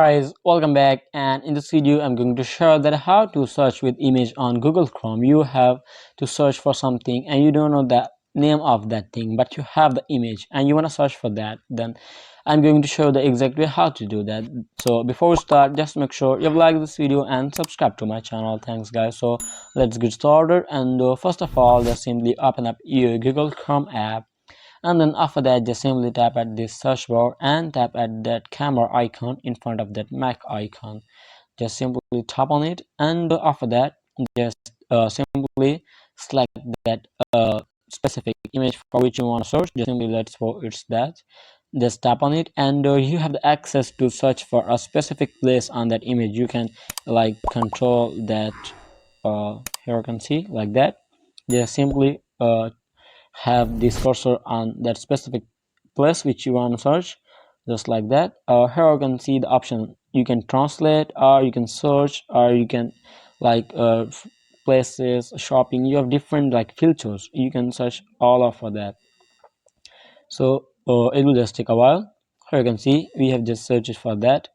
Guys, welcome back, and in this video I'm going to show that how to search with image on Google Chrome. You have to search for something and you don't know the name of that thing, but you have the image and you want to search for that. Then I'm going to show the exact way how to do that. So before we start, just make sure you've liked this video and subscribe to my channel. Thanks guys. So let's get started. And first of all, just simply open up your Google Chrome app, and then after that just simply tap at this search bar and tap at that camera icon in front of that Mac icon. Just simply tap on it, and after that just simply select that specific image for which you want to search. Just simply let's suppose it's that. Just tap on it, and you have the access to search for a specific place on that image. You can like control that. Here you can see like that. Just simply have this cursor on that specific place which you want to search, just like that. Here you can see the option. You can translate, or you can search, or you can like places, shopping. You have different like filters. You can search all of that. So it will just take a while. Here you can see we have just searched for that,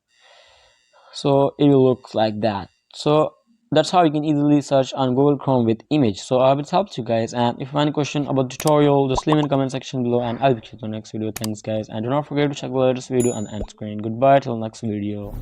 so it will look like that. So that's how you can easily search on Google Chrome with image. So I hope it helps you guys, and if you have any question about tutorial, just leave in the comment section below and I'll be you in the next video. Thanks guys, and do not forget to check the latest video on end screen. Goodbye till next video.